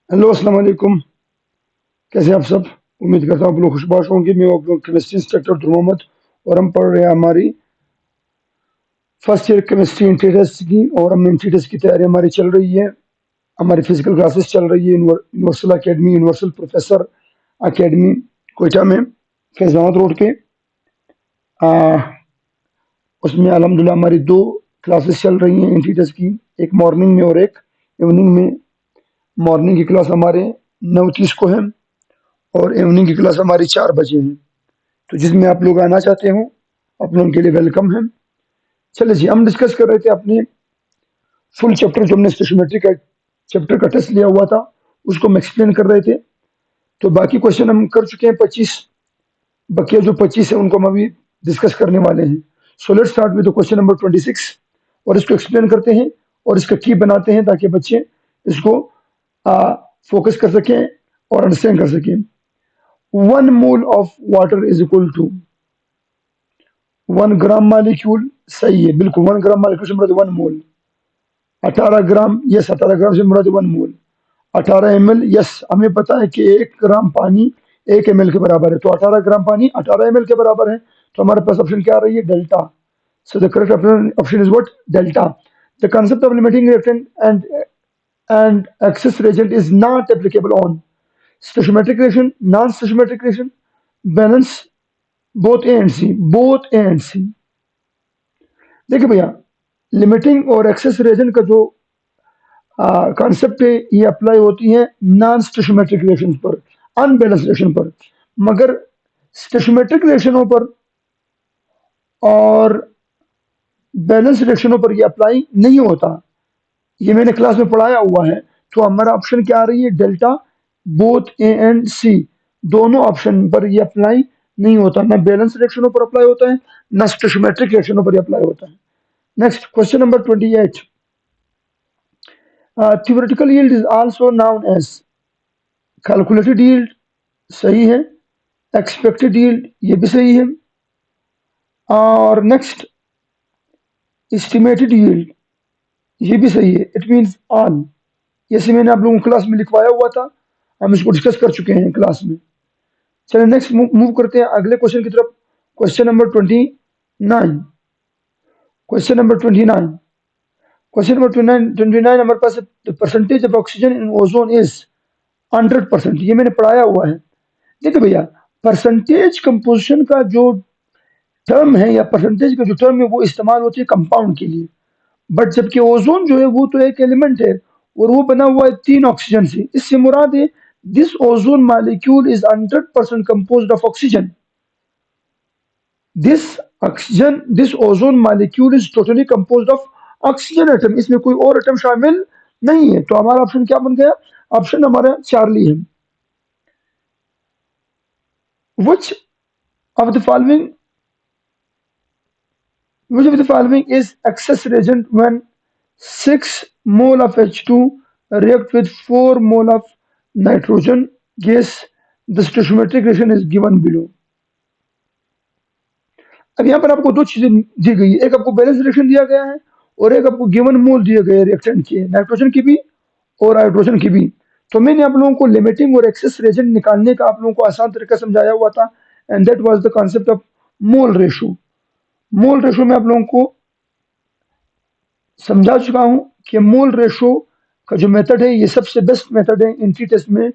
Hello, अस्सलाम वालेकुम। कैसे हैं आप सब? उम्मीद करता हूँ आप लोग खुशबाश होंगे। मैं हूँ आप लोग केमिस्ट्री इंस्ट्रक्टर अब्दुल मोहम्मद और हम पढ़ रहे हैं हमारी first year chemistry entry test की। और हम एंट्री टेस्ट की तैयारी हमारी चल रही है। हमारी फिजिकल क्लासेस चल रही है universal academy, universal professor academy, Quetta में, फैज़ अहमद रोड पे। आ, उसमें अल्हम्दुलिल्लाह हमारी दो क्लासेस चल रही हैं एंट्री टेस्ट की, एक मॉर्निंग में और एक इवनिंग में। मॉर्निंग की क्लास हमारे 9:30 को है और इवनिंग की क्लास हमारी 4 बजे है। तो जिसमें आप लोग आना चाहते हो, आप लोगों के लिए वेलकम है। चलिए जी, हम डिस्कस कर रहे थे अपनी फुल चैप्टर जो हमने स्टेशोमेट्री का चैप्टर का टेस्ट लिया हुआ था, उसको हम एक्सप्लेन कर रहे थे। तो बाकी क्वेश्चन हम कर चुके हैं 25। बकिया जो 25 है उनको हम अभी डिस्कस करने वाले हैं। So let's start with question number 26 और इसको एक्सप्लेन करते हैं और इसका की बनाते हैं ताकि बच्चे इसको फोकस कर सकें और अंडरस्टैंड कर सकें। 1 mole of water is equal to 1 gram molecule. सही है, बिल्कुल 1 ग्राम मालिक्यूल से मुराद 1 मोल। 18 ग्राम, यस, 18 ग्राम से मुराद 1 मोल। 18 ml, यस, हमें पता है कि 1 ग्राम पानी 1 ml के बराबर है, तो 18 ग्राम पानी 18 ml के बराबर है। तो हमारे पास ऑप्शन क्या आ रही है? Delta. So the correct option is what? Delta. The concept of limiting reactant and excess reagent is not applicable on stoichiometric reaction, non-stoichiometric reaction, balance, both A and C, both A and C। देखिए भैया, limiting और access reagent का जो concept है, ये apply होती है non स्टेशोमेट्रिक reaction पर, अनबैलेंस रिएक्शन पर। मगर स्टेशोमेट्रिक रिएक्शनों पर और बैलेंस रिएक्शनों पर ये अप्लाई नहीं होता। ये मैंने क्लास में पढ़ाया हुआ है। तो हमारा ऑप्शन क्या आ रही है? डेल्टा। बोथ ए एंड सी, दोनों ऑप्शन पर ये अप्लाई नहीं होता। ना बैलेंस रिएक्शनों पर अप्लाई होता है, ना स्टेशोमेट्रिक रिएक्शनों पर अप्लाई होता है। Next question number 28। theoretical yield is also known as calculated yield। सही है। एक्सपेक्टेड yield, ये भी सही है। और नेक्स्ट एस्टिमेटेड yield, ये भी सही है। इट मींस ऑल, जैसे मैंने आप लोगों को क्लास में लिखवाया हुआ था, हम इसको डिस्कस कर चुके हैं क्लास में। चलिए नेक्स्ट मूव करते हैं अगले क्वेश्चन की तरफ। Question number 29। Question number 29। Question number 29 हमारे पास percentage of oxygen in ozone is 100%। ये मैंने पढ़ाया हुआ है। देखिए भैया, परसेंटेज कंपोजिशन का जो टर्म है या परसेंटेज का जो टर्म है वो इस्तेमाल होती है कंपाउंड के लिए। बट जबकि ओजोन जो है वो तो एक एलिमेंट है और वो बना हुआ है 3 ऑक्सीजन से। इससे मुराद है this ozone molecule is 100% composed of oxygen. This ozone molecule is totally composed of oxygen atom. इसमें कोई और एटम शामिल नहीं है। तो हमारा ऑप्शन क्या बन गया? ऑप्शन हमारा चार्ली है। which of the following which of the following is excess reagent when 6 mole of H2 react with 4 mole of nitrogen gas? The stoichiometric reaction is given below। अब यहाँ पर आपको दो चीजें दी गई है, एक आपको बैलेंस रिएक्शन दिया गया है और एक आपको गिवन मोल दिए गए रिएक्टेंट के, नाइट्रोजन की भी और हाइड्रोजन की भी। तो मैंने आप लोगों को लिमिटिंग और एक्सेस रिएजेंट निकालने का आप लोगों को आसान तरीका समझाया हुआ था, and that was the concept of mole ratio. Mole ratio में आप लोगों को समझा चुका हूं कि मोल रेशो का जो मेथड है ये सबसे बेस्ट मेथड है एंट्री टेस्ट में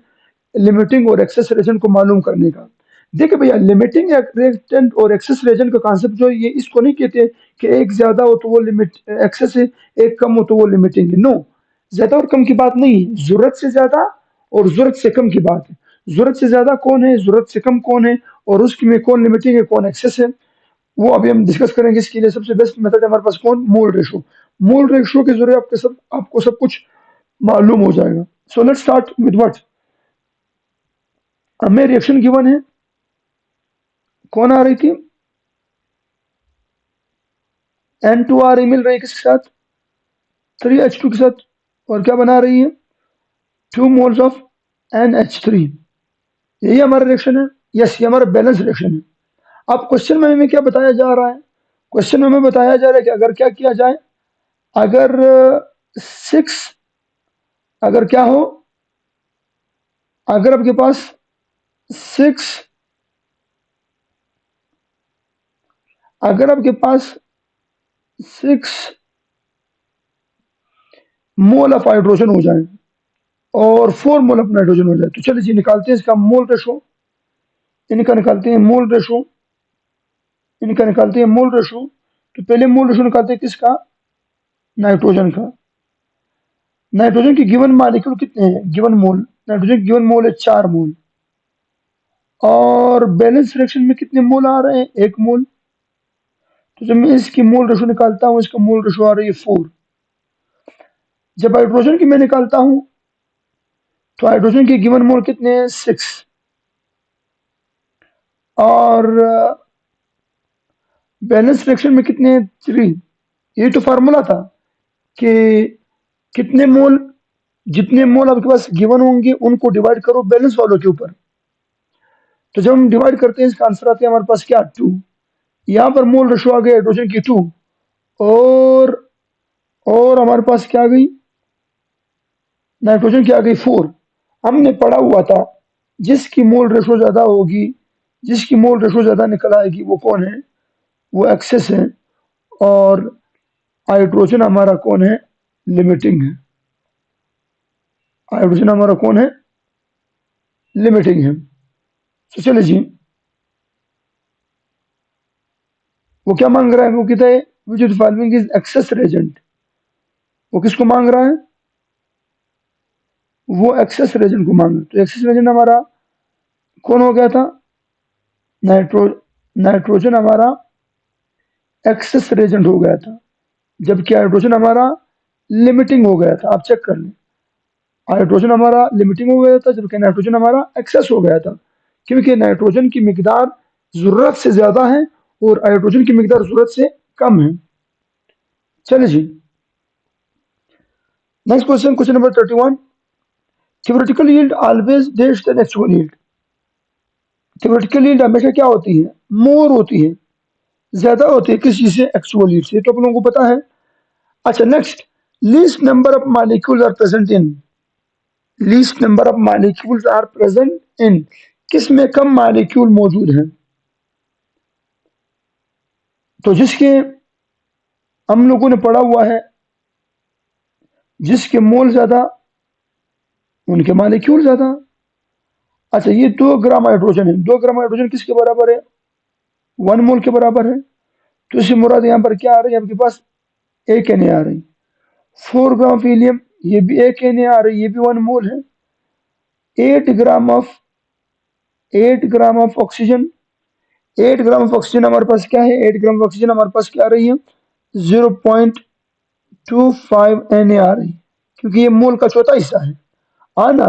लिमिटिंग और एक्सेस रिएजेंट को मालूम करने का। देखिए भैया, लिमिटिंग रिएजेंट और एक्सेस रिएजेंट का कांसेप्ट जो है, ये इसको नहीं कहते कि एक ज्यादा हो तो वो लिमिट एक्सेस है, एक कम हो तो वो लिमिटिंग है। नो, ज्यादा और कम की बात नहीं है, जरूरत से ज्यादा और जरूरत से कम की बात है। जरूरत से ज्यादा कौन है, जरूरत से कम कौन है, और उसकी में कौन लिमिटिंग है कौन एक्सेस है, वो अभी हम डिस्कस करेंगे। इसके लिए सबसे बेस्ट मेथड है हमारे पास कौन? Mole ratio. मोल रेशो के जरिए आपको सब कुछ मालूम हो जाएगा। So let's start with what. हमें रिएक्शन गिवन है, कौन आ रही थी? N2R मिल रही है किसके साथ? 3H2 के साथ। और क्या बना रही है? 2 मोल्स ऑफ NH3। यही हमारा रिएक्शन है। यस, ये हमारा बैलेंस रिएक्शन है। अब क्वेश्चन में हमें क्या बताया जा रहा है? क्वेश्चन में हमें बताया जा रहा है कि अगर क्या किया जाए, अगर 6, अगर क्या हो, अगर आपके पास 6 अगर आपके पास 6 मोल ऑफ हाइड्रोजन हो जाए और 4 मोल ऑफ नाइट्रोजन हो जाए, तो चलिए जी निकालते हैं इसका मोल रेशो। इनका निकालते हैं मोल रेशो इनका निकालते हैं मोल रेशो। तो पहले मोल रेशो निकालते हैं किसका? नाइट्रोजन का। नाइट्रोजन की गिवन मॉलिक्यूल कितने हैं? गिवन मोल, नाइट्रोजन की गिवन मोल है 4 मोल। और बैलेंस फ्रैक्शन में कितने मोल आ रहे हैं? 1 मोल। तो जब मैं इसकी मोल रेशो निकालता हूँ, इसका मोल रेशो आ रही है 4। जब हाइड्रोजन की मैं निकालता हूँ तो हाइड्रोजन के गिवन मोल कितने हैं? 6। और बैलेंस फ्रैक्शन में कितने हैं? 3। ये तो फार्मूला था कि कितने मोल, जितने मोल आपके पास गिवन होंगे उनको डिवाइड करो बैलेंस वालों के ऊपर। तो जब हम डिवाइड करते हैं इसका आंसर आता है हमारे पास क्या? 2। यहाँ पर मोल रेशो आ गया हाइड्रोजन की 2। और हमारे पास क्या आ गई? नाइट्रोजन की आ गई 4। हमने पढ़ा हुआ था जिसकी मोल रेशो ज्यादा होगी, जिसकी मोल रेशो ज्यादा निकल आएगी वो कौन है? वो एक्सेस है। और हाइड्रोजन हमारा कौन है? लिमिटिंग है। हाइड्रोजन हमारा कौन है? लिमिटिंग है। तो चलिए जी, वो क्या मांग रहा है? वो कहता है which of the following is excess reagent. वो किसको मांग रहा है? वो एक्सेस रेजेंट को मांग रहा है। तो एक्सेस रेजेंट हमारा कौन हो गया था? नाइट्रो नाइट्रोजन हमारा एक्सेस रेजेंट हो गया था, जबकि हाइड्रोजन हमारा लिमिटिंग हो गया था। आप चेक कर लें, हाइड्रोजन हमारा लिमिटिंग हो गया था जबकि नाइट्रोजन हमारा एक्सेस हो गया था, क्योंकि नाइट्रोजन की मिकदार जरूरत से ज्यादा है और हाइड्रोजन की मिकदार जरूरत से कम है। चलिए जी, next question, question number 31। Theoretical yield always डेज than actual yield. Theoretical yield हमेशा क्या होती है? मोर होती है, ज्यादा होती है किस चीज से? एक्चुअल यील्ड से। तो आप लोगों को पता है। अच्छा, next, least number of molecules are present in. Least number of molecules are present in, किस में कम मॉलिक्यूल मौजूद हैं? तो जिसके हम लोगों ने पढ़ा हुआ है, जिसके मोल ज्यादा उनके मॉलिक्यूल ज्यादा। अच्छा, ये 2 ग्राम हाइड्रोजन है। 2 ग्राम हाइड्रोजन किसके बराबर है? 1 मोल के बराबर है। तो इससे मुराद यहाँ पर क्या आ रही है आपके पास? एक एन आ रही। 4 ग्राम ऑफ हीलियम, ये भी एक एन आ रही, ये भी 1 मोल है। 8 gram of 8 gram of oxygen. 8 gram of oxygen हमारे पास क्या है? 8 ग्राम ऑफ ऑक्सीजन हमारे पास क्या आ रही है? 0.25 एन आ रही, क्योंकि ये मोल का चौथा हिस्सा है। आना,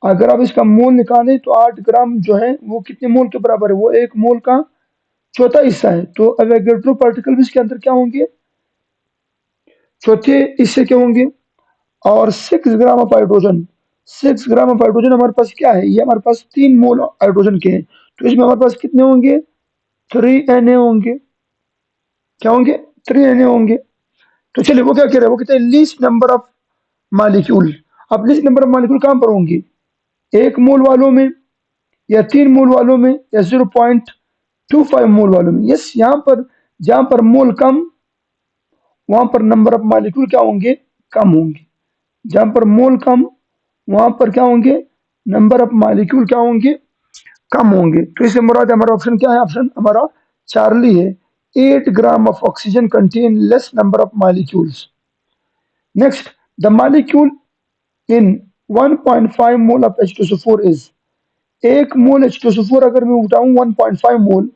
अगर आप इसका मोल निकालें तो 8 ग्राम जो है वो कितने मोल के बराबर है? वो 1 मोल का चौथा हिस्सा है। तो एवोगैड्रो पार्टिकल भी इसके अंदर क्या होंगे? चौथे हिस्से के होंगे। और 6 gram of hydrogen, 6 gram of hydrogen हमारे पास क्या है? ये हमारे पास 3 मोल हाइड्रोजन के हैं। तो इसमें हमारे पास कितने होंगे? 3 Na होंगे। क्या होंगे? 3 Na होंगे। तो चलिए, वो क्या कह रहे हैं? वो कहते हैं लीस्ट नंबर ऑफ मालिक्यूल। अब लीस्ट नंबर ऑफ मालिक्यूल कहां पर होंगे? 1 मोल वालों में, या 3 मोल वालों में, या 0.25 मोल वालों में? यस, यहाँ पर जहां पर मोल कम, वहां पर नंबर ऑफ मालिक्यूल क्या होंगे? कम होंगे। जहां पर मोल कम, वहां पर क्या होंगे? नंबर ऑफ मालिक्यूल क्या होंगे? कम होंगे। तो इससे मुराद हमारा ऑप्शन क्या है? ऑप्शन हमारा चार्ली है। 8 gram of oxygen contain less number of molecules. Next, the molecule in 1.5 mole of H2SO4 is. 1 mole H2SO4 अगर मैं उठाऊं 1.5 मोल,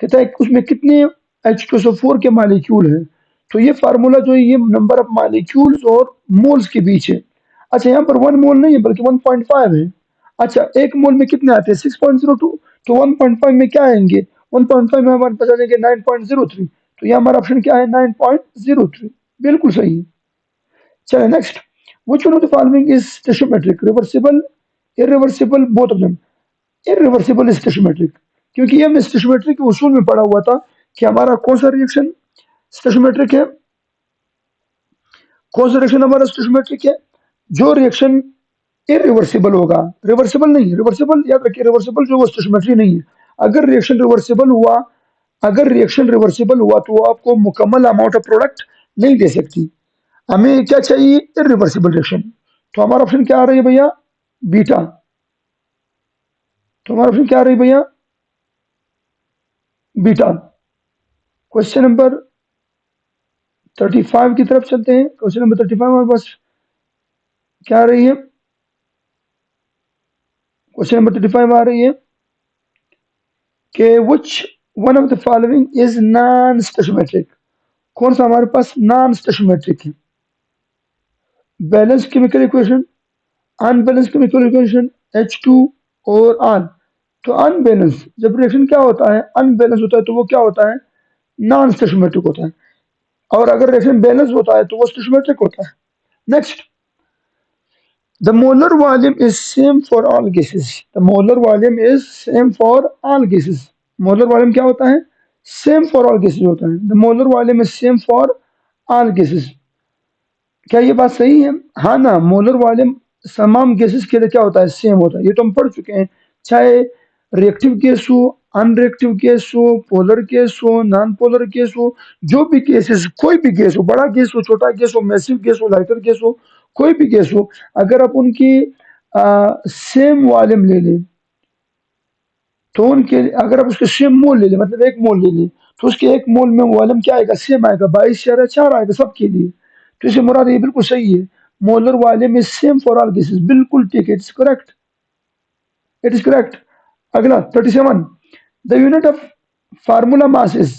कहता है उसमें कितने H2SO4 के मालिक्यूल हैं? तो ये फार्मूला जो है ये नंबर ऑफ मालिक्यूल्स और मोल्स के बीच है। अच्छा, यहाँ पर 1 मोल नहीं है बल्कि 1.5 है। अच्छा, 1 मोल में कितने आते हैं? 6.02। तो 1.5 में क्या आएंगे? 1.5 में हमारे पास आ जाएंगे 9.03। तो ये हमारा ऑप्शन क्या है? 9.03। बिल्कुल सही है। चलिए next, which one of the following is stoichiometric? Reversible, irreversible, both of them. Irreversible stoichiometric, क्योंकि ये हमने स्टेशोमेट्रिक के उसूल में पढ़ा हुआ था कि हमारा कौन सा रिएक्शन स्टेशोमेट्रिक है, कौन सा रिएक्शन हमारा स्टेशोमेट्रिक है? जो रिएक्शन इरिवर्सिबल होगा। रिवर्सिबल नहीं, रिवर्सिबल याद रखिए, रिवर्सिबल जो वो स्टोइचियोमेट्री नहीं है। अगर रिएक्शन रिवर्सिबल हुआ, अगर रिएक्शन रिवर्सिबल हुआ तो वो आपको मुकम्मल अमाउंट ऑफ प्रोडक्ट नहीं दे सकती। हमें क्या चाहिए? Irreversible reaction. तो हमारा ऑप्शन क्या आ रही है भैया? बीटा। तो हमारा ऑप्शन क्या आ रही है भैया? बीटा। क्वेश्चन नंबर 35 की तरफ चलते हैं। क्वेश्चन नंबर 35 हमारे पास क्या आ रही है? क्वेश्चन नंबर 35 आ रही है कि which one of the following is non stoichiometric. कौन सा हमारे पास नॉन स्टोइचियोमेट्रिक है? Balance chemical equation, unbalance chemical equation, H2 और आन। तो अनबैलेंस जब रिएक्शन क्या होता है, अनबैलेंस होता है तो वो क्या होता है? नॉन स्टोइचियोमेट्रिक होता है। और अगर रिएक्शन बैलेंस होता है तो वो स्टोइचियोमेट्रिक होता है। Next, the molar volume is same for all gases. The molar volume is same for all gases. Molar volume क्या होता है? सेम फॉर ऑल गैसेस होता है। The molar volume is same for all gases. क्या ये बात सही है? हाँ ना, मोलर वॉल्यूम तमाम गैसेस के लिए क्या होता है? सेम होता है। ये तो हम पढ़ चुके हैं। चाहे रिएक्टिव गैस हो, अनरिएक्टिव गैस हो, पोलर गैस हो, नॉन पोलर गैस हो, जो भी गैसेस, कोई भी गैस हो, बड़ा गैस हो, छोटा गैस हो, मैसिव गैस हो, लाइटर गैस हो, कोई भी गैस हो, अगर आप उनकी सेम वॉल्यूम ले लें तो उनके, अगर आप उसके सेम मोल ले लें, मतलब एक मोल ले लें, तो उसके एक मोल में वॉल्यूम क्या आएगा? सेम आएगा। 22/4 आएगा सबके लिए। तो इसे मुराद ये बिल्कुल सही है। Molar volume is same for all gases. बिल्कुल ठीक है, it's correct, it is correct. अगला 37, the unit of formula mass is.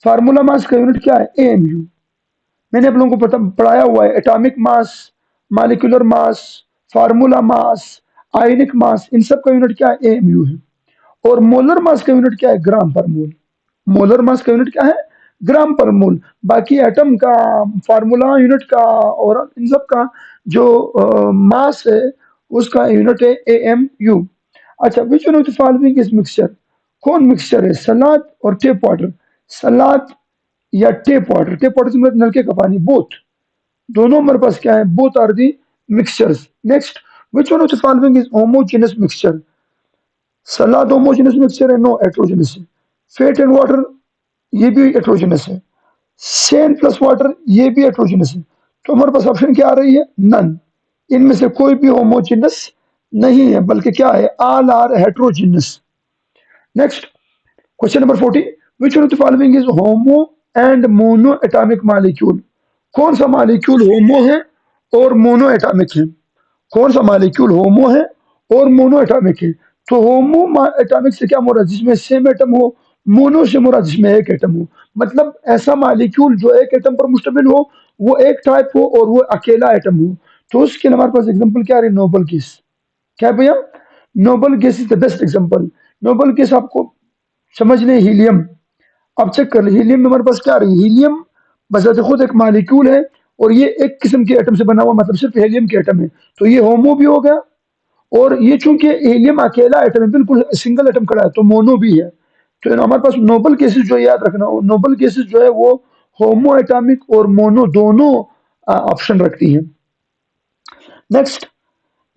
Formula mass का यूनिट क्या है? एएमयू। मैंने आप लोगों को पढ़ाया हुआ है। Atomic mass, molecular mass, formula mass, ionic mass, इन सब का यूनिट क्या है? एएमयू है। और मोलर मास का यूनिट क्या है? ग्राम पर मोल। मोलर मास का यूनिट क्या है? ग्राम पर मोल। बाकी एटम का, फार्मूला यूनिट का और इन सब का जो मास है उसका यूनिट है एएमयू। अच्छा, विच one of the following is mixture. कौन मिक्सचर है? सलाद और टेप वाटर। सलाद या टेप वाटर। टेप वाटर से मतलब नलके का पानी, बोथ, दोनों हमारे पास क्या है? Both are the mixtures. Next, which one of the following is homogeneous mixture. Salad homogeneous mixture है? नो, हेटेरोजेनस है। फेट एंड वाटर, ये भी हेटेरोजेनस है। सैंड प्लस वाटर, ये भी हेटेरोजेनस है। तो हमारे पास ऑप्शन क्या आ रही है? नन। इनमें से कोई भी होमोजेनस नहीं है, बल्कि क्या है? All are heterogeneous. Next, question number 40, which one of the following is homo and mono atomic molecule. कौन सा मॉलिक्यूल होमो है और मोनो एटॉमिक है? कौन सा मॉलिक्यूल होमो है और मोनो एटॉमिक है? तो होमो एटॉमिक से क्या मुराद? जिसमें सेम एटम हो। मोनो से मुराद जिसमें एक एटम हो। मतलब ऐसा मॉलिक्यूल जो एक एटम पर मुश्तमिल हो, वो एक टाइप हो और वो अकेला एटम हो। तो उसके लिए हमारे पास एग्जांपल क्या है? Noble gas. क्या है भैया? Noble gas is the best example. Noble gas आपको समझ लें, हीलियम। अब चेक कर ले, हीलियम में हमारे पास क्या आ रही है? हीलियम बजाते खुद एक मालिक्यूल है और ये एक किस्म के एटम से बना हुआ, मतलब सिर्फ हीलियम के एटम है। तो ये होमो भी हो गया, और ये चूंकि हीलियम अकेला एटम है, बिल्कुल सिंगल एटम खड़ा है, तो मोनो भी है। तो हमारे पास नोबल केसेस जो याद रखना, नोबल केसेस जो है वो होमो एटॉमिक और मोनो दोनों ऑप्शन रखती हैं। Next,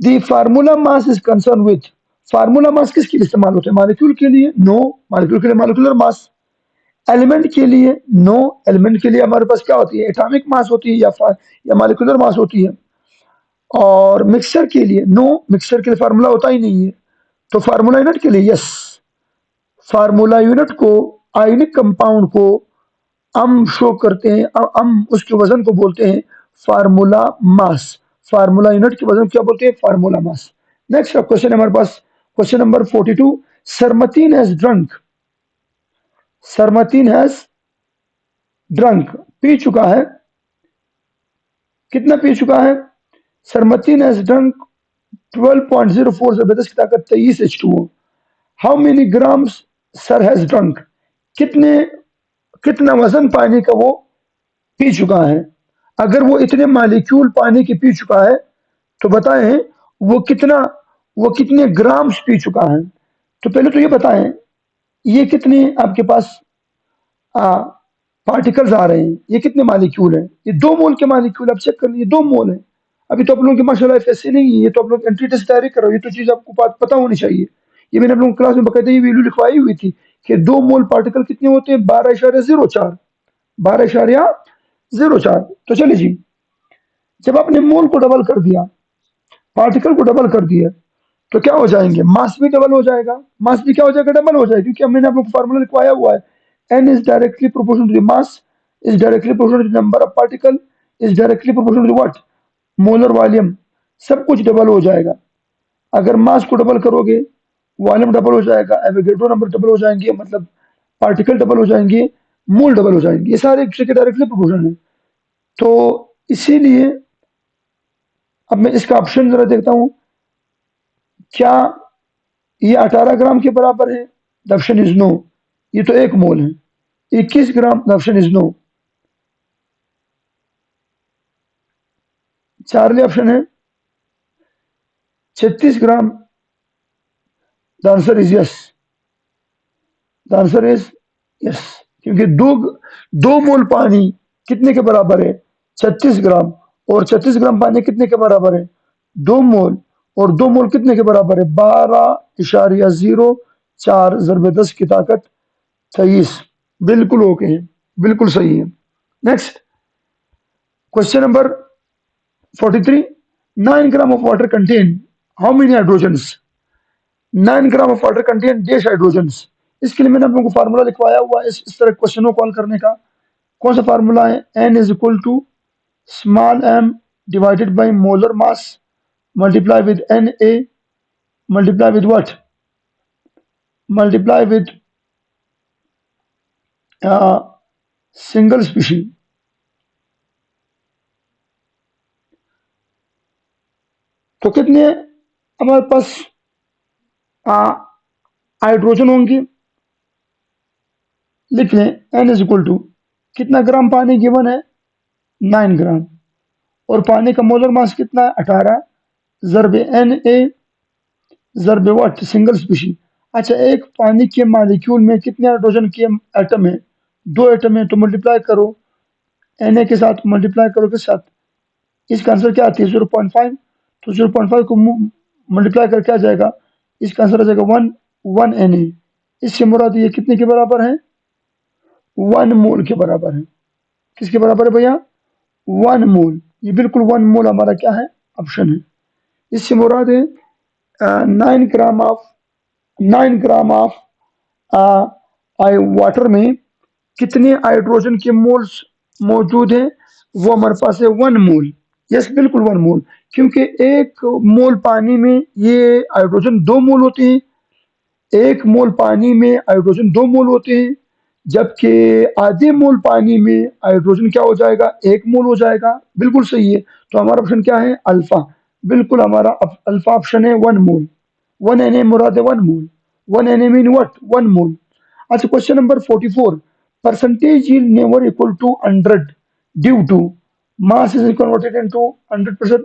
the formula mass is concern with. Formula mass किसके लिए इस्तेमाल होते हैं? मॉलिक्यूल के लिए? नो, मॉलिक्यूल के लिए मॉलिक्यूलर मास। एलिमेंट के लिए? नो, एलिमेंट के लिए हमारे पास क्या होती है? एटॉमिक मास होती है या मॉलिक्यूलर मास होती है। और मिक्सचर के लिए? नो, मिक्सचर के लिए फार्मूला होता ही नहीं है। तो फार्मूला यूनिट के लिए यस। फार्मूला यूनिट को, आयनिक कंपाउंड को हम शो करते हैं, हम उसके वजन को बोलते हैं फार्मूला मास। फार्मूला यूनिट के वजन क्या बोलते हैं? Formula mass. नेक्स्ट क्वेश्चन हमारे पास, क्वेश्चन नंबर 42, सरमतीन हैज ड्रंक। सरमतीन हैज ड्रंक, पी चुका है। कितना पी चुका है? सरमतीन हैज ड्रंक 12.04 जबरदस्त की ताकत 23 H2O। How many grams sir has drunk. कितने, कितना वजन पानी का वो पी चुका है? अगर वो इतने मालिक्यूल पानी के पी चुका है तो बताएं वो कितना, वो कितने ग्राम्स पी चुका है। तो पहले तो ये बताएं, ये कितने आपके पास पार्टिकल्स आ रहे हैं, ये कितने मालिक्यूल हैं? ये 2 मोल के मालिक्यूल, आप चेक कर लीजिए, 2 मोल है। अभी तो आप लोगों की माशाल्लाह ऐसे नहीं है, ये तो आप लोग एंट्री टेस्ट तैयारी कर रहे हो, ये तो चीज़ आपको बात पता होनी चाहिए। ये मैंने आप लोगों की क्लास में बकायदा ये वैल्यू लिखवाई हुई थी कि 2 मोल पार्टिकल कितने होते हैं, 12.04, 12.04। तो चलिए जी, जब आपने मोल को डबल कर दिया, पार्टिकल को डबल कर दिया, तो क्या हो जाएंगे, मास भी डबल हो जाएगा, मास भी क्या हो जाएगा, डबल हो जाएगा, क्योंकि हमने आप लोग को फार्मूला लिखवाया हुआ है, N is directly proportional to the mass, is directly proportional to the number of particle, is directly proportional to what, molar volume. सब कुछ डबल हो जाएगा। अगर मास को डबल करोगे, वॉल्यूम डबल हो जाएगा, एवोगैड्रो नंबर डबल हो जाएंगे, मतलब पार्टिकल डबल हो जाएंगे, मोल डबल हो जाएंगे, ये सारे एक दूसरे के डायरेक्टली प्रोपोर्शनल है। तो इसीलिए अब मैं इसका ऑप्शन जरा देखता हूं, क्या ये 18 ग्राम के बराबर है? द ऑप्शन इज नो, ये तो 1 मोल है। 21 gram, the option is no. Charlie option है 36 gram, the answer is yes, the answer is yes, क्योंकि दो 2 मोल पानी कितने के बराबर है, 36 ग्राम, और 36 ग्राम पानी कितने के बराबर है, 2 मोल, और 2 मोल कितने के बराबर है, 12.04 ज़रबे 10 की ताकत 23। बिल्कुल ओके है, बिल्कुल सही है। Next question number 43, 9 gram of water contain how many hydrogens, 9 gram of water contain dash hydrogens. इसके लिए मैंने आप लोगों को फार्मूला लिखवाया हुआ है, इस तरह क्वेश्चन को कॉल करने का। कौन सा फार्मूला है, N is equal to small M divided by molar mass multiply with N A multiply with what, multiply with single species. तो कितने हमारे पास हाइड्रोजन होंगे, लिख लें, एन इज इक्वल टू कितना ग्राम पानी गिवन है, 9 ग्राम, और पानी का मोलर मास कितना है, 18, ज़रबे एन ए ज़रबे व्हाट, सिंगल स्पीशी। अच्छा, एक पानी के मालिक्यूल में कितने हाइड्रोजन के एटम है, 2 एटम है, तो मल्टीप्लाई करो एन ए के साथ, मल्टीप्लाई करो के साथ, इसका आंसर क्या आती है, 0.5। तो 0.5 को मल्टीप्लाई करके आ जाएगा, इसका आंसर आ जाएगा 1 एन ए। इससे मुराद ये कितने के बराबर है, 1 मोल के बराबर है। किसके बराबर है भैया, 1 मोल। ये बिल्कुल 1 मोल हमारा क्या है, ऑप्शन है। इससे मुराद है 9 gram of 9 gram of water में कितने हाइड्रोजन के मोल्स मौजूद हैं, वो हमारे पास है 1 मोल। यस, बिल्कुल 1 मोल, क्योंकि 1 मोल पानी में ये हाइड्रोजन 2 मोल होते हैं, 1 मोल पानी में हाइड्रोजन 2 मोल होते हैं, जबकि आधे मोल पानी में हाइड्रोजन क्या हो जाएगा, 1 मोल हो जाएगा। बिल्कुल सही है। तो हमारा ऑप्शन क्या है, अल्फा। बिल्कुल हमारा अल्फा ऑप्शन है, 1 मोल। 1 Na मुराद है 1 मोल, 1 Na मीन व्हाट, 1 मोल। अच्छा, question number 44, percentage yield never equal to 100 due to mass is converted into 100%,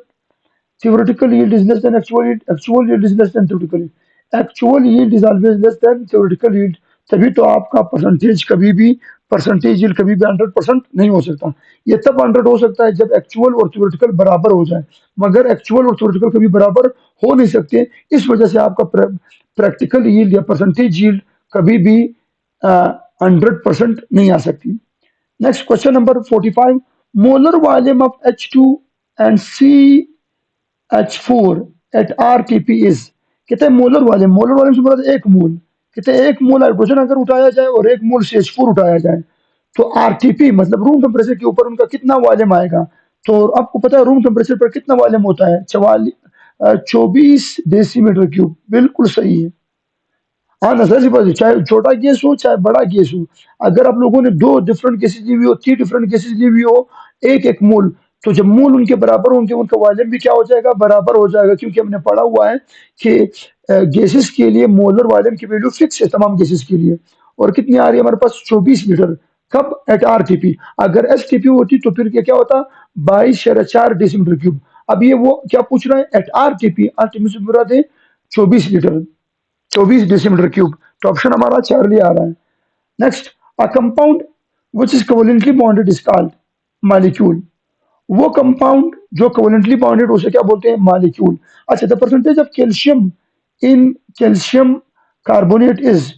theoretical yield is less than actual yield, actual yield is less than theoretical yield, actual yield is always less than theoretical yield। तभी तो आपका percentage कभी भी, percentage yield कभी भी 100% नहीं हो सकता। ये तब 100 हो सकता है जब एक्चुअल और थ्योरेटिकल बराबर हो जाए, मगर एक्चुअल और थ्योरेटिकल कभी बराबर हो नहीं सकते। इस वजह से आपका प्रैक्टिकल yield या परसेंटेज yield कभी भी 100% नहीं आ सकती। Next question number 45, molar volume of H2 and CH4 at RTP is. कहते हैं मोलर वॉल्यूम, मोलर वॉल्यूम से मुराद 1 मोल। कहते हैं 1 मोल हाइड्रोजन अगर उठाया जाए और 1 मोल CH4 उठाया जाए, तो आरटीपी मतलब रूम टेम्परेचर के ऊपर उनका कितना वॉल्यूम आएगा। तो आपको पता है रूम टेम्परेचर पर कितना वॉल्यूम होता है, 24 डेसीमीटर क्यूब। बिल्कुल सही है। हाँ, नजर से पता, चाहे छोटा गैस हो चाहे बड़ा गैस हो, अगर आप लोगों ने 2 डिफरेंट गैसेज ली हुई हो, 3 डिफरेंट गैसेज ली हुई हो, 1-1 मोल, तो जब मोल उनके बराबर होंगे उनका वॉल्यूम भी क्या हो जाएगा, बराबर हो जाएगा। क्योंकि हमने पढ़ा हुआ है कि गैसेज के लिए मोलर वॉल्यूम की वैल्यू फिक्स है तमाम गैसेज के लिए। और कितनी आ रही है हमारे पास, 24 लीटर। कब, एट आरटीपी। अगर एसटीपी होती तो फिर क्या होता, 22.4 डेसीमीटर क्यूब। अब ये वो क्या पूछ रहा है, एट आरटीपी, आरटीपी से मुराद है 24 लीटर, 24 डेसीमीटर क्यूब। तो ऑप्शन हमारा चार्ली आ रहा है। Next, a compound which is covalently bonded is called, molecule. वो कंपाउंड जो कोवेलेंटली बॉन्डेड उसे क्या बोलते हैं, मॉलिक्यूल। अच्छा, the percentage of calcium in calcium carbonate is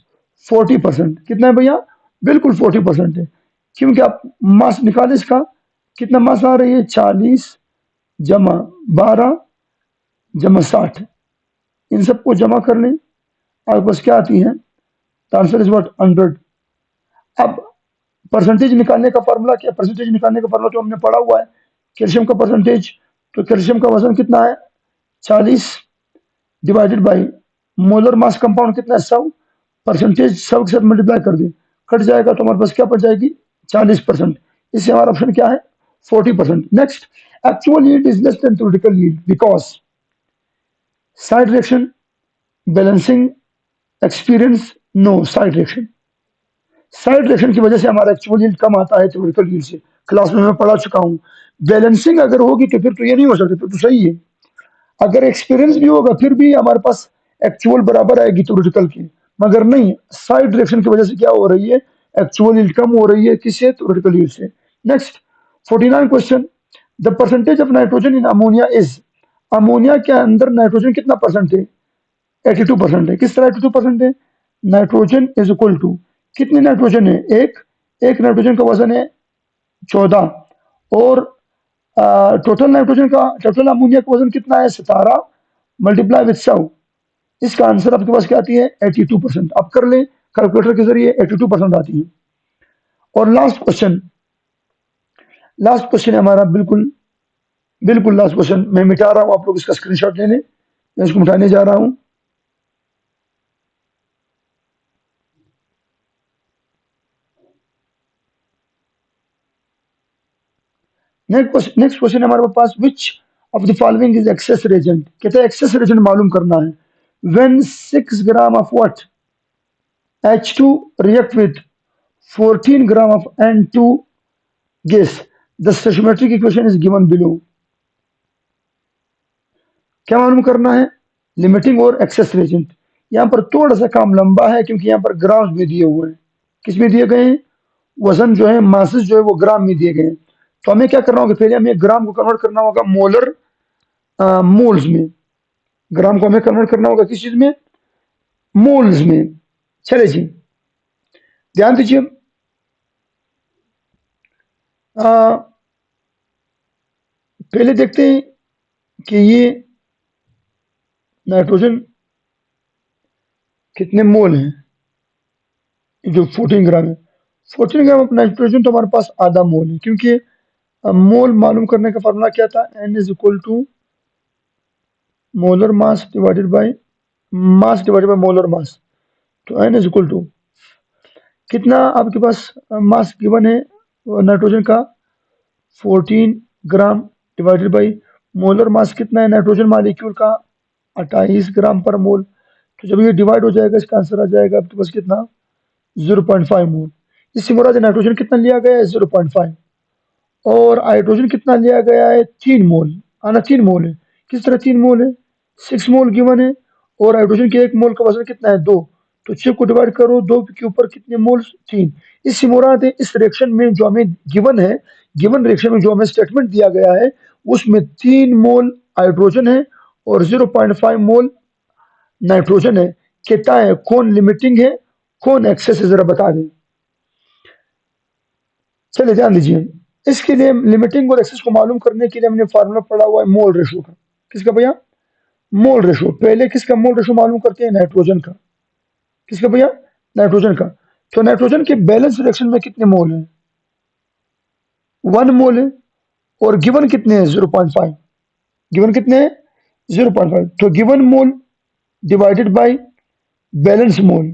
40%। कितना है भैया? बिल्कुल 40% है, क्योंकि आप मास निकालें इसका, कितना मास आ रही है, 40 जमा 12 जमा 60, इन सबको जमा कर लें, आपके पास क्या आती है, आंसर इज व्हाट, 100। अब परसेंटेज निकालने का फॉर्मूला क्या, परसेंटेज निकालने का फॉर्मूला तो हमने पढ़ा हुआ है, कैल्शियम का परसेंटेज, तो कैल्शियम का वजन कितना है, 40 divided by molar mass compound कितना है, 100, परसेंटेज 100 के साथ मल्टीप्लाई कर दें, कट जाएगा तो हमारे पास क्या बच जाएगी, 40%। इससे हमारा ऑप्शन क्या है, 40%। Next, actual yield is less than theoretical yield because side reaction, balancing, experience, no side reaction. Side reaction की वजह से हमारा एक्चुअल यील्ड कम आता है थ्योरेटिकल यील्ड से, क्लास में मैं पढ़ा चुका हूँ। बैलेंसिंग अगर होगी तो फिर तो ये नहीं हो सकता, फिर तो सही है। अगर एक्सपीरियंस भी होगा फिर भी हमारे पास एक्चुअल बराबर आएगी थ्योरेटिकल की, मगर नहीं, साइड रिएक्शन की वजह से क्या हो रही है, एक्चुअल यील्ड कम हो रही है, किससे, थ्योरेटिकल यील्ड से। Next 49 question, the percentage of nitrogen in ammonia is, ammonia के अंदर नाइट्रोजन कितना परसेंट है, 82% है। किस तरह 82% है, नाइट्रोजन इज इक्वल टू, कितने नाइट्रोजन है, एक नाइट्रोजन का वजन है 14, और टोटल नाइट्रोजन का, टोटल अमोनिया का वजन कितना है, 17 मल्टीप्लाई विथ 100, इसका आंसर आपके पास क्या आती है, 82%। आप कर ले कैलकुलेटर के जरिए, 82% आती है। और लास्ट क्वेश्चन है हमारा, बिल्कुल बिल्कुल लास्ट क्वेश्चन, मैं मिटा रहा हूं, आप लोग इसका स्क्रीनशॉट ले लें, मैं इसको मिटाने जा रहा हूं। नेक्स्ट क्वेश्चन हमारे पास, which of the following is excess reagent, कहते हैं एक्सेस रेजेंट मालूम करना है। When 6 gram of what, H2 react with 14 gram of N2 gas, the stoichiometric equation is given below। क्या मालूम करना है, लिमिटिंग और एक्सेस रेजेंट। यहाँ पर थोड़ा सा काम लंबा है क्योंकि यहाँ पर ग्राम भी दिए हुए हैं, किस में दिए गए हैं, वजन जो है, मासेस जो है वो ग्राम में दिए गए हैं। तो हमें क्या करना होगा, पहले हमें ग्राम को कन्वर्ट करना होगा मोलर मोल्स में, ग्राम को हमें कन्वर्ट करना होगा किस चीज में, मोल्स में। चले जी, ध्यान दीजिए, पहले देखते हैं कि ये नाइट्रोजन कितने मोल हैं, जो 14 ग्राम है, 14 ग्राम ऑफ नाइट्रोजन तो हमारे पास आधा मोल है, क्योंकि मोल मालूम करने का फॉर्मूला क्या था, n is equal to molar mass divided by molar mass. तो एन इज इक्वल टू कितना आपके पास मास गिवन है नाइट्रोजन का, 14 ग्राम डिवाइडेड बाई मोलर मास कितना है नाइट्रोजन मॉलिक्यूल का, 28 ग्राम पर मोल। तो जब ये डिवाइड हो जाएगा इसका आंसर आ जाएगा आपके पास कितना, 0.5 मोल। इससे मुराद नाइट्रोजन कितना लिया गया है, 0.5, और हाइड्रोजन कितना लिया गया है, 3 मोल, आना 3 मोल है। किस तरह 3 मोल है, 6 मोल गिवन है, और हाइड्रोजन के 1 मोल का वजन कितना है, 2, तो 6 को डिवाइड करो 2 के ऊपर कितने मोल, 3। इससे मुराद है इस रिएक्शन में जो हमें गिवन है, गिवन रिएक्शन में जो हमें स्टेटमेंट दिया गया है, उसमें 3 मोल हाइड्रोजन है और 0.5 मोल नाइट्रोजन है। कहता है कौन लिमिटिंग है, कौन एक्सेस है, जरा बता दें। चलिए ध्यान दीजिए, इसके लिए लिमिटिंग और एक्सेस को मालूम करने के लिए हमने फार्मूला पढ़ा हुआ है मोल रेशो का। किसका भैया, मोल रेशो। पहले किसका मोल रेशो मालूम करते हैं, नाइट्रोजन का। किसका भैया, नाइट्रोजन का। तो नाइट्रोजन के बैलेंस रिएक्शन में कितने मोल हैं, 1 मोल है, और गिवन कितने हैं, 0.5, गिवन कितने हैं, 0.5। तो given mole divided by balance mole,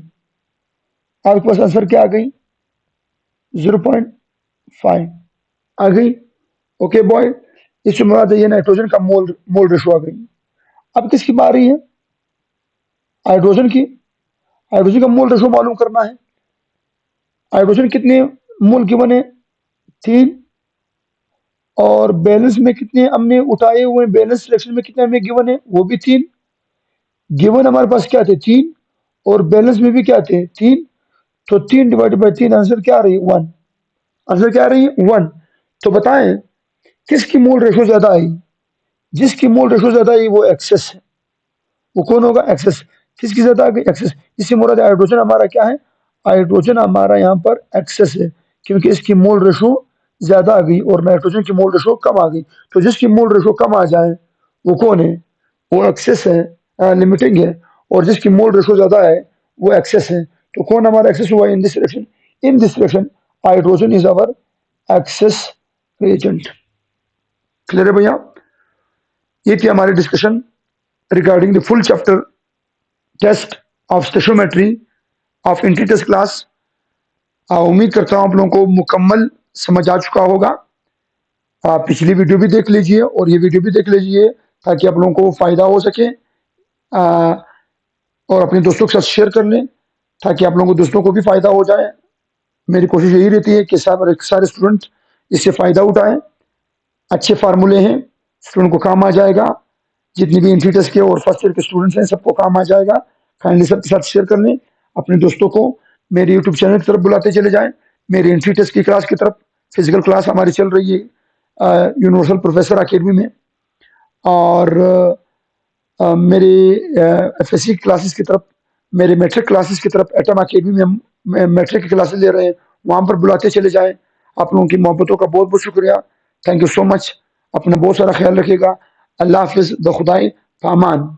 आपके पास आंसर क्या आ गई, 0.5 आ गई। ओके बॉय, इससे मुराद है ये नाइट्रोजन का मोल मोल रेशो आ गई। अब किसकी बारी है, हाइड्रोजन की। हाइड्रोजन का मोल रेशो मालूम करना है। हाइड्रोजन कितने मोल गिवन है, 3, और बैलेंस में कितने हमने उठाए हुए, बैलेंस रिएक्शन में कितने हमें गिवन है, वो भी 3। गिवन हमारे पास क्या थे, 3, और बैलेंस में भी क्या थे, 3। तो 3 डिवाइडेड बाई 3, आंसर क्या आ रही है, 1। आंसर क्या आ रही है, 1। तो बताएं किसकी मोल रेशो ज्यादा आई, जिसकी मोल रेशो ज्यादा है वो एक्सेस है। वो कौन होगा? एक्सेस। किसकी ज्यादा आ गई? एक्सेस। इससे मुराद हाइड्रोजन हमारा क्या है? हाइड्रोजन हमारा यहाँ पर एक्सेस है, क्योंकि इसकी मोल रेशो ज्यादा आ गई और नाइट्रोजन की मोल रेशो कम आ गई। तो जिसकी मोल रेशो कम आ जाए वो कौन है? वो एक्सेस है, लिमिटिंग है। और जिसकी मोल रेशो ज्यादा है वो एक्सेस है। तो कौन हमारा एक्सेस हुआ in this reaction? In this reaction hydrogen is our excess reagent. Clear है भैया? ये थी हमारी discussion regarding the full chapter test of stoichiometry of entry test class. उम्मीद करता हूं आप लोगों को मुकम्मल समझ आ चुका होगा। आप पिछली वीडियो भी देख लीजिए और ये वीडियो भी देख लीजिए ताकि आप लोगों को फायदा हो सके। आ, और अपने दोस्तों के साथ शेयर कर लें ताकि आप लोगों को दोस्तों को भी फायदा हो जाए। मेरी कोशिश यही रहती है कि सारे स्टूडेंट इससे फायदा उठाएं। अच्छे फार्मूले हैं, स्टूडेंट को काम आ जाएगा। जितने भी एंट्री टेस्ट के और फर्स्ट ईयर के स्टूडेंट्स हैं सबको काम आ जाएगा। काइंडली सबके साथ शेयर कर लें। अपने दोस्तों को मेरे यूट्यूब चैनल की तरफ बुलाते चले जाएं। मेरी एंट्री टेस्ट की क्लास की तरफ फिजिकल क्लास हमारी चल रही है यूनिवर्सल प्रोफेसर अकेडमी में। और मेरे एफएससी क्लासेस की तरफ, मेरे मैट्रिक क्लासेस की तरफ एटम अकेडमी में हम मैट्रिक की क्लासेस ले रहे हैं, वहाँ पर बुलाते चले जाएं। आप लोगों की मोहब्बतों का बहुत बहुत शुक्रिया। Thank you so much. अपना बहुत सारा ख्याल रखिएगा। अल्लाह हाफिज़। ब खुदाई पामान।